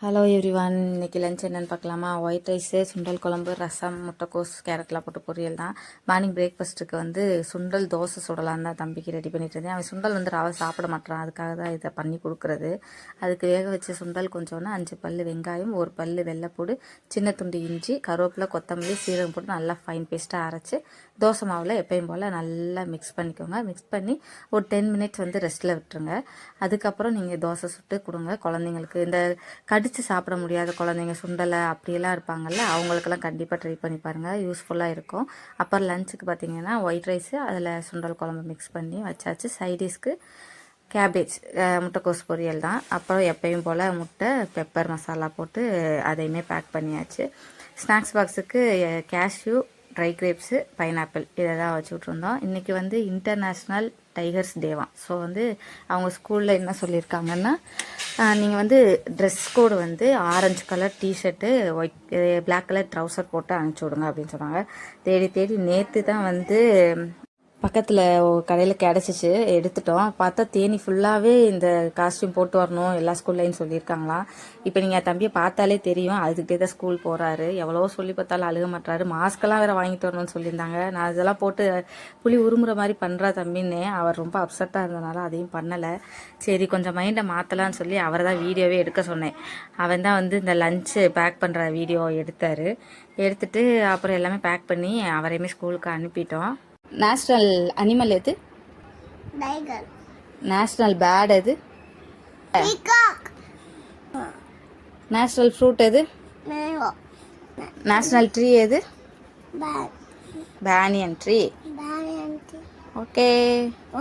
Hello everyone, இன்றைக்கி lunch என்னென்னு பார்க்கலாமா? ஒயிட் ரைஸு, சுண்டல் குழம்பு, ரசம், முட்டைக்கோஸ், கேரட்லாம் போட்டு பொரியல் தான். மார்னிங் பிரேக்ஃபாஸ்ட்டுக்கு வந்து சுண்டல் தோசை சுடலான்னு தான் தம்பிக்கு ரெடி பண்ணிட்டு இருந்தேன். அவன் சுண்டல் வந்து ரவை சாப்பிட மாட்டான், அதுக்காக தான் இதை பண்ணி கொடுக்குறது. அதுக்கு வேக வச்ச சுண்டல் கொஞ்சோன்னா 5 பல் வெங்காயம், 1 பல் வெள்ளைப்பூடு, சின்ன துண்டு இஞ்சி, கருவேப்பிலை, கொத்தமல்லி, சீரகம் போட்டு நல்லா ஃபைன் பேஸ்ட்டாக அரைச்சி தோசை மாவில் எப்பயும் போல் நல்லா மிக்ஸ் பண்ணிக்கோங்க. மிக்ஸ் பண்ணி ஒரு 10 மினிட்ஸ் வந்து ரெஸ்ட்டில் விட்டுருங்க. அதுக்கப்புறம் நீங்கள் தோசை சுட்டு கொடுங்க குழந்தைங்களுக்கு. இந்த கடித்து சாப்பிட முடியாத குழந்தைங்க, சுண்டலை அப்படியெல்லாம் இருப்பாங்கள்ல, அவங்களுக்கெல்லாம் கண்டிப்பாக ட்ரை பண்ணி பாருங்கள், யூஸ்ஃபுல்லாக இருக்கும். அப்புறம் லஞ்சுக்கு பார்த்தீங்கன்னா ஒயிட் ரைஸு, அதில் சுண்டல் குழம்பு மிக்ஸ் பண்ணி வச்சாச்சு. சைடிஷ்க்கு கேபேஜ், முட்டைக்கோஸ் பொரியல் தான். அப்புறம் எப்பயும் போல் முட்டை, பெப்பர் மசாலா போட்டு அதையுமே பேக் பண்ணியாச்சு. ஸ்நாக்ஸ் பாக்ஸுக்கு கேஷ்யூ, ட்ரை கிரேப்ஸு, பைனாப்பிள் இதை தான் வச்சு விட்ருந்தோம். இன்றைக்கி வந்து இன்டர்நேஷ்னல் டைகர்ஸ் டேவான். ஸோ வந்து அவங்க ஸ்கூலில் என்ன சொல்லியிருக்காங்கன்னா, நீங்கள் வந்து ட்ரெஸ் கோடு வந்து orange colour T shirt, white black colour trouser போட்டு அனுப்பிச்சி விடுங்க அப்படின்னு சொன்னாங்க. தேடி தேடி நேற்று தான் வந்து பக்கத்தில் கடையில் கிடச்சிச்சு, எடுத்துட்டோம். பார்த்தா தேனி ஃபுல்லாகவே இந்த காஸ்ட்யூம் போட்டு வரணும் எல்லா ஸ்கூல்லையும் சொல்லியிருக்காங்களாம். இப்போ நீங்கள் தம்பியை பார்த்தாலே தெரியும், அதுக்கிட்டே தான் ஸ்கூல் போகிறாரு. எவ்வளோ சொல்லி பார்த்தாலும் அழுக மாட்டாரு. மாஸ்க்கெல்லாம் வேறு வாங்கிட்டு வரணும்னு சொல்லியிருந்தாங்க. நான் இதெல்லாம் போட்டு புளி உருமுறை மாதிரி பண்ணுறா தம்பின்னு அவர் ரொம்ப அப்செட்டாக இருந்தனால அதையும் பண்ணலை. சரி கொஞ்சம் மைண்டை மாற்றலான்னு சொல்லி அவரை தான் வீடியோவே எடுக்க சொன்னேன். அவன் தான் வந்து இந்த லஞ்சு பேக் பண்ணுற வீடியோ எடுத்தார். எடுத்துட்டு அப்புறம் எல்லாமே பேக் பண்ணி அவரையுமே ஸ்கூலுக்கு அனுப்பிட்டோம். நேஷ்னல் அனிமல் எது? டைகர். நேஷ்னல் பேர்ட் எது? பீகாக். நேஷ்னல் ஃப்ரூட் எது? மேங்கோ. நேஷ்னல் ட்ரீ எது? பேட். Banyan tree. பேனியன். ஓகே.